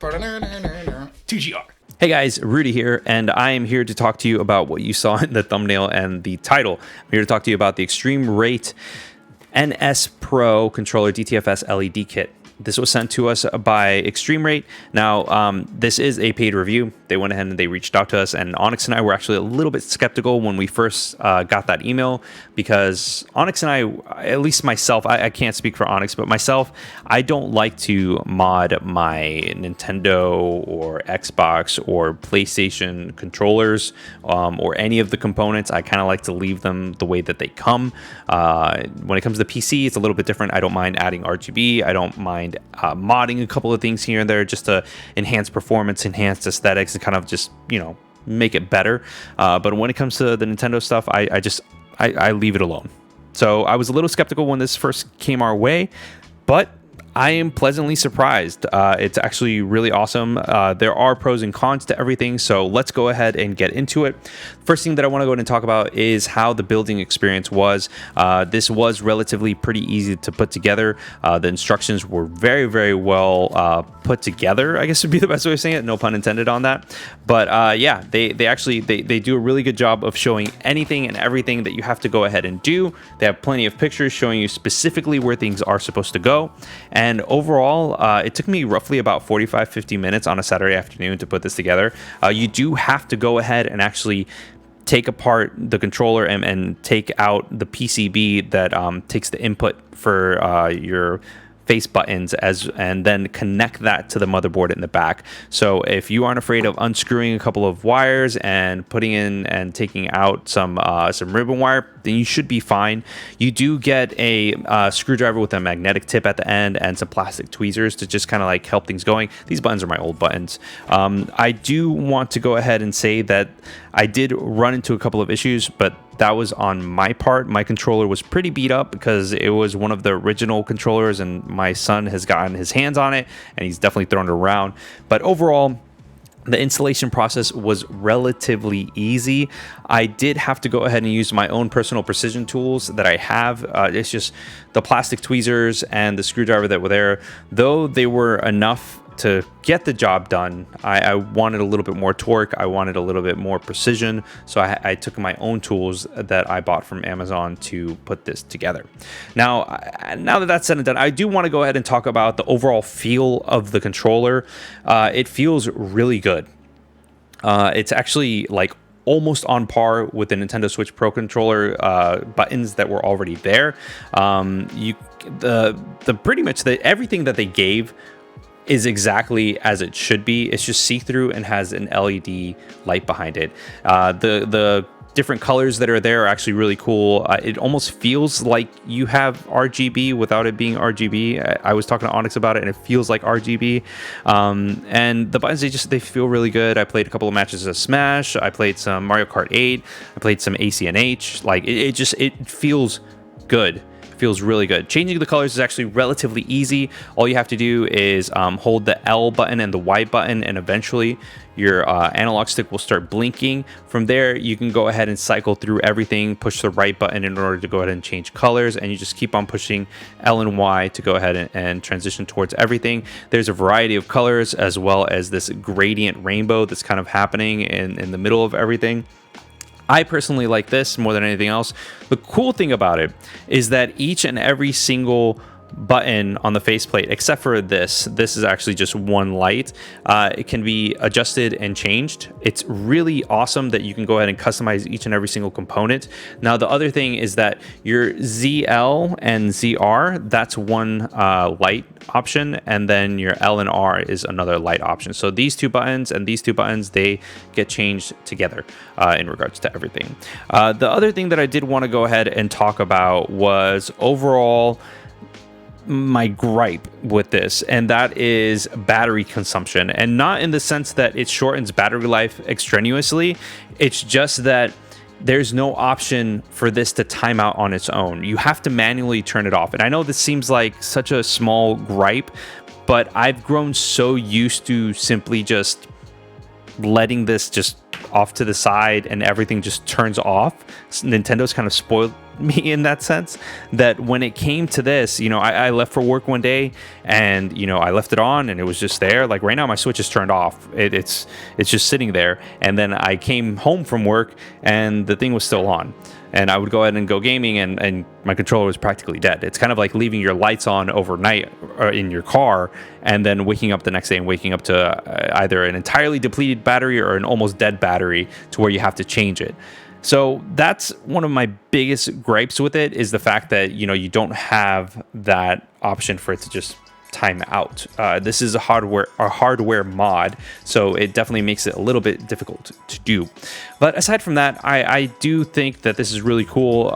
TGR. Hey guys, Rudy here, and I am here to talk to you about what you saw in the thumbnail and the title. I'm here to talk to you about the eXtremerate NS Pro controller DTFS LED kit. This was sent to us by eXtremerate. Now, this is a paid review. They went ahead and they reached out to us, and Onyx and I were actually a little bit skeptical when we first got that email, because Onyx and I, at least myself, I can't speak for Onyx, but myself, I don't like to mod my Nintendo or Xbox or PlayStation controllers or any of the components. I kind of like to leave them the way that they come. When it comes to the PC, it's a little bit different. I don't mind adding RGB. I don't mind modding a couple of things here and there just to enhance performance, enhance aesthetics, and kind of just, you know, make it better. But when it comes to the Nintendo stuff, I leave it alone. So I was a little skeptical when this first came our way, but I am pleasantly surprised. It's actually really awesome. There are pros and cons to everything, so let's go ahead and get into it. First thing that I want to go ahead and talk about is how the building experience was. This was relatively pretty easy to put together. The instructions were very, very well put together, I guess would be the best way of saying it. No pun intended on that. But yeah, they do a really good job of showing anything and everything that you have to go ahead and do. They have plenty of pictures showing you specifically where things are supposed to go. And overall, it took me roughly about 45-50 minutes on a Saturday afternoon to put this together. You do have to go ahead and actually take apart the controller and take out the PCB that takes the input for your face buttons and then connect that to the motherboard in the back. So if you aren't afraid of unscrewing a couple of wires and putting in and taking out some ribbon wire, then you should be fine. You do get a screwdriver with a magnetic tip at the end and some plastic tweezers to just kind of like help things going. These buttons are my old buttons. I do want to go ahead and say that I did run into a couple of issues, but that was on my part. My controller was pretty beat up because it was one of the original controllers, and my son has gotten his hands on it and he's definitely thrown it around. But overall, the installation process was relatively easy. I did have to go ahead and use my own personal precision tools that I have. It's just the plastic tweezers and the screwdriver that were there. Though they were enough to get the job done, I wanted a little bit more torque. I wanted a little bit more precision. So I took my own tools that I bought from Amazon to put this together. Now that that's said and done, I do want to go ahead and talk about the overall feel of the controller. It feels really good. It's actually like almost on par with the Nintendo Switch Pro controller buttons that were already there. Pretty much everything that they gave is exactly as it should be. It's just see-through and has an LED light behind it. The different colors that are there are actually really cool. It almost feels like you have RGB without it being RGB. I was talking to Onyx about it, and it feels like RGB. And the buttons, they feel really good. I played a couple of matches of Smash. I played some Mario Kart 8. I played some ACNH. Like it feels good. Feels really good. Changing the colors is actually relatively easy. All you have to do is hold the L button and the Y button, and eventually your analog stick will start blinking. From there, you can go ahead and cycle through everything, push the right button in order to go ahead and change colors, and you just keep on pushing L and Y to go ahead and transition towards everything. There's a variety of colors, as well as this gradient rainbow that's kind of happening in the middle of everything. I personally like this more than anything else. The cool thing about it is that each and every single button on the faceplate, except for this is actually just one light. It can be adjusted and changed. It's really awesome that you can go ahead and customize each and every single component. Now, the other thing is that your ZL and ZR, that's one light option, and then your L and R is another light option. So these two buttons and these two buttons, they get changed together in regards to everything. The other thing that I did want to go ahead and talk about was overall my gripe with this, and that is battery consumption. And not in the sense that it shortens battery life extraneously, it's just that there's no option for this to time out on its own. You have to manually turn it off. And I know this seems like such a small gripe, but I've grown so used to simply just letting this just off to the side and everything just turns off. Nintendo's kind of spoiled me in that sense, that when it came to this, you know, I left for work one day and, you know, I left it on and it was just there. Like right now my switch is turned off. It's just sitting there. And then I came home from work and the thing was still on. And I would go ahead and go gaming and my controller was practically dead. It's kind of like leaving your lights on overnight in your car and then waking up the next day and waking up to either an entirely depleted battery or an almost dead battery to where you have to change it. So that's one of my biggest gripes with it, is the fact that, you know, you don't have that option for it to just time out. This is a hardware mod, so it definitely makes it a little bit difficult to do. But aside from that, I do think that this is really cool.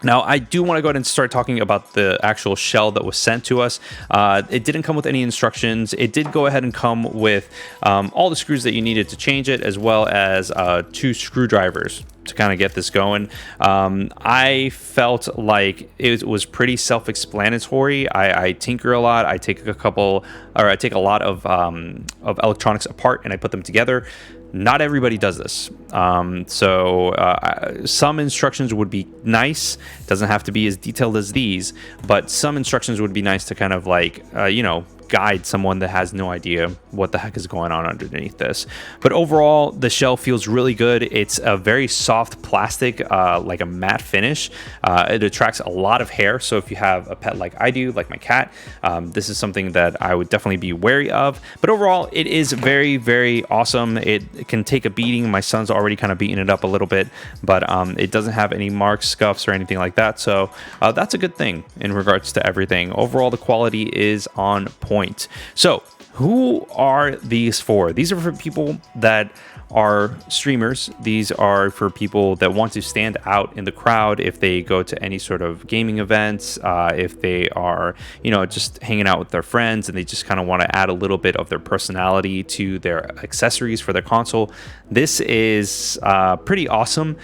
Now, I do want to go ahead and start talking about the actual shell that was sent to us. It didn't come with any instructions. It did go ahead and come with all the screws that you needed to change it, as well as 2 screwdrivers to kind of get this going. I felt like it was pretty self-explanatory. I tinker a lot. I take a lot of electronics apart and I put them together. Not everybody does this. So some instructions would be nice. It doesn't have to be as detailed as these, but some instructions would be nice to kind of like, you know, guide someone that has no idea what the heck is going on underneath this. But overall, the shell feels really good. It's a very soft plastic, like a matte finish. It attracts a lot of hair. So if you have a pet like I do, like my cat, this is something that I would definitely be wary of. But overall, it is very, very awesome. It can take a beating. My son's already kind of beaten it up a little bit, but it doesn't have any marks, scuffs, or anything like that. So that's a good thing in regards to everything. Overall, the quality is on point. So who are these for? These are for people that are streamers. These are for people that want to stand out in the crowd if they go to any sort of gaming events, if they are, you know, just hanging out with their friends and they just kind of want to add a little bit of their personality to their accessories for their console. This is pretty awesome.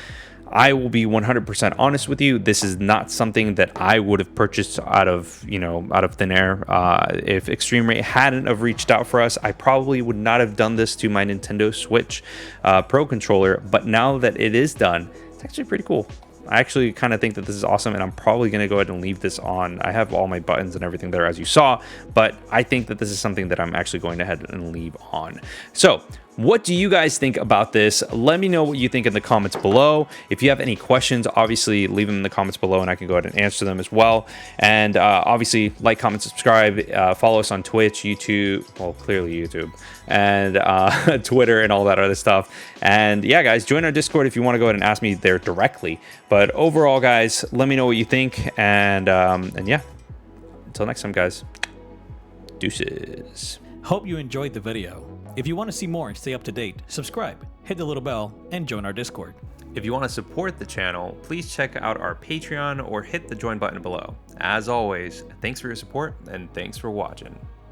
I will be 100% honest with you. This is not something that I would have purchased out of thin air. If eXtremerate hadn't have reached out for us, I probably would not have done this to my Nintendo Switch Pro controller. But now that it is done, it's actually pretty cool. I actually kind of think that this is awesome, and I'm probably going to go ahead and leave this on. I have all my buttons and everything there, as you saw, but I think that this is something that I'm actually going to head and leave on. So what do you guys think about this? Let me know what you think in the comments below. If you have any questions, obviously leave them in the comments below and I can go ahead and answer them as well. And obviously like, comment, subscribe, follow us on Twitch, YouTube, well, clearly YouTube, and Twitter and all that other stuff. And yeah, guys, join our Discord if you want to go ahead and ask me there directly. But overall, guys, let me know what you think. And yeah, until next time, guys, deuces. Hope you enjoyed the video. If you want to see more and stay up to date, subscribe, hit the little bell, and join our Discord. If you want to support the channel, please check out our Patreon or hit the join button below. As always, thanks for your support and thanks for watching.